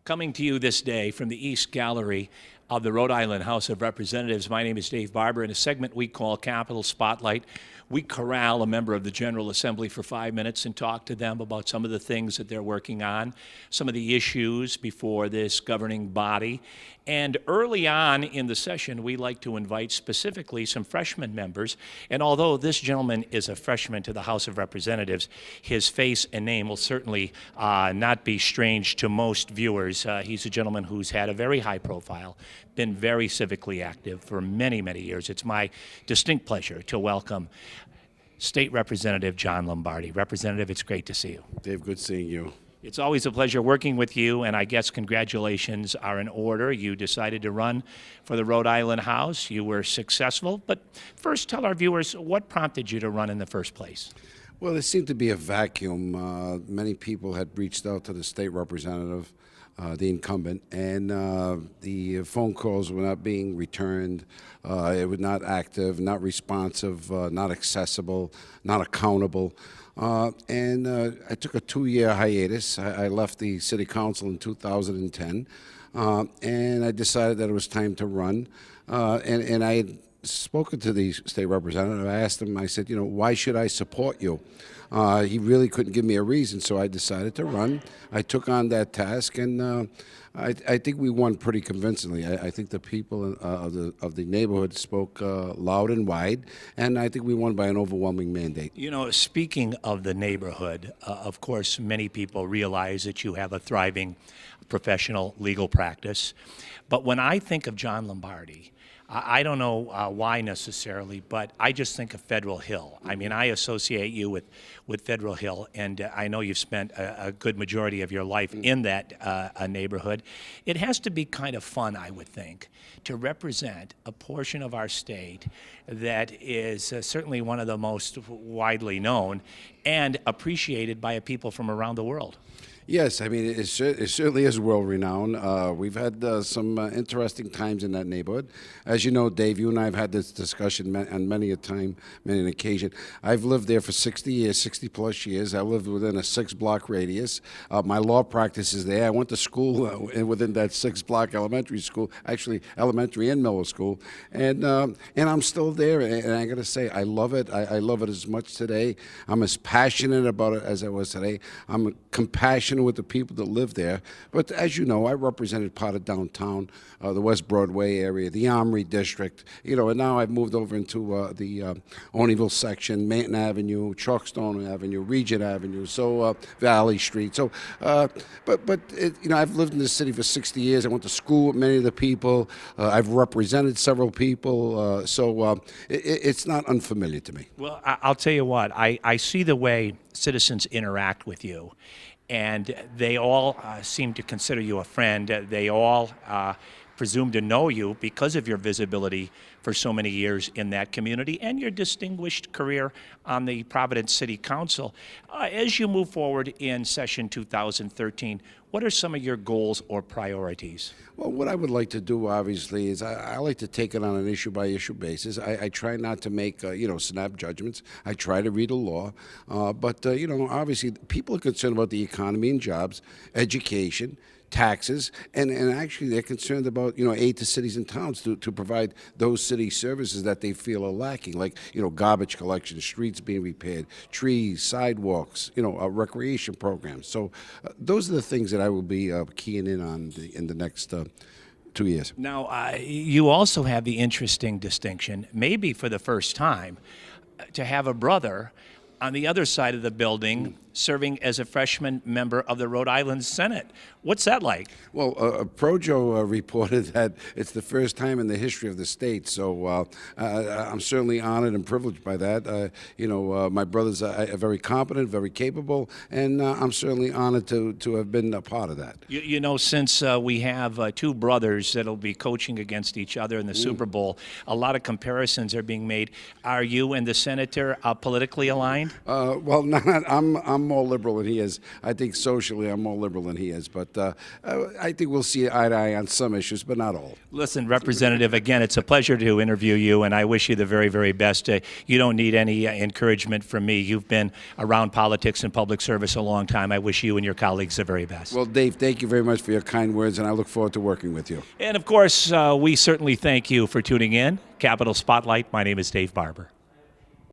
Coming to you this day from the East Gallery of the Rhode Island House of Representatives, my name is Dave Barber. In a segment we call Capitol Spotlight, we corral a member of the General Assembly for 5 minutes and talk to them about some of the things that they're working on, some of the issues before this governing body. And early on in the session, we like to invite specifically some freshman members. And although this gentleman is a freshman to the House of Representatives, his face and name will certainly not be strange to most viewers. He's a gentleman who's had a very high profile, been very civically active for many, many years. It's my distinct pleasure to welcome State Representative John Lombardi. Representative, it's great to see you. Dave, good seeing you. It's always a pleasure working with you, and I guess congratulations are in order. You decided to run for the Rhode Island House. You were successful, but first tell our viewers what prompted you to run in the first place. Well, there seemed to be a vacuum. Many people had reached out to the state representative, the incumbent, and the phone calls were not being returned. It was not active, not responsive, not accessible, not accountable. And I took a 2-year hiatus. I left the city council in 2010, and I decided that it was time to run. And I had spoken to the state representative. I asked him, I said, why should I support you? He really couldn't give me a reason, so I decided to run. I took on that task, and I think we won pretty convincingly. I think the people of the neighborhood spoke loud and wide, and I think we won by an overwhelming mandate. Speaking of the neighborhood, of course, many people realize that you have a thriving professional legal practice. But when I think of John Lombardi, I don't know why necessarily, but I just think of Federal Hill. I mean, I associate you with Federal Hill, and I know you've spent a good majority of your life in that neighborhood. It has to be kind of fun, I would think, to represent a portion of our state that is certainly one of the most widely known and appreciated by people from around the world. Yes, I mean, it certainly is world-renowned. We've had some interesting times in that neighborhood. As you know, Dave, you and I have had this discussion on many an occasion. I've lived there for 60 years, 60-plus years. I lived within a 6-block radius. My law practice is there. I went to school within that 6-block elementary school, actually elementary and middle school, and I'm still there. And I got to say, I love it. I love it as much today. I'm as passionate about it as I was today. I'm compassionate with the people that live there. But as you know, I represented part of downtown, the West Broadway area, the Armory District, and now I've moved over into the Olneyville section, Manton Avenue, Chalkstone Avenue, Regent Avenue, so Valley Street. So, I've lived in this city for 60 years. I went to school with many of the people. I've represented several people. So it's not unfamiliar to me. Well, I'll tell you what, I see the way citizens interact with you. And they all seem to consider you a friend. They all presume to know you because of your visibility for so many years in that community and your distinguished career on the Providence City Council. As you move forward in session 2013, what are some of your goals or priorities? Well, what I would like to do, obviously, is I like to take it on an issue-by-issue basis. I try not to make, snap judgments. I try to read a law. But obviously, people are concerned about the economy and jobs, education, taxes, and actually they're concerned about, aid to cities and towns to provide those city services that they feel are lacking, like, garbage collection, streets being repaired, trees, sidewalks, recreation programs. So those are the things that I will be keying in on in the next 2 years. Now, you also have the interesting distinction, maybe for the first time, to have a brother on the other side of the building serving as a freshman member of the Rhode Island Senate. What's that like? Well, Projo reported that it's the first time in the history of the state, so I'm certainly honored and privileged by that. My brothers are very competent, very capable, and I'm certainly honored to have been a part of that. Since we have two brothers that'll be coaching against each other in the Super Bowl, a lot of comparisons are being made. Are you and the senator politically aligned? Well, not. I'm I'm more liberal than he is. I think socially I'm more liberal than he is. But I think we'll see eye to eye on some issues, but not all. Listen, Representative, again, it's a pleasure to interview you, and I wish you the very, very best. You don't need any encouragement from me. You've been around politics and public service a long time. I wish you and your colleagues the very best. Well, Dave, thank you very much for your kind words, and I look forward to working with you. And, of course, we certainly thank you for tuning in. Capitol Spotlight, my name is Dave Barber.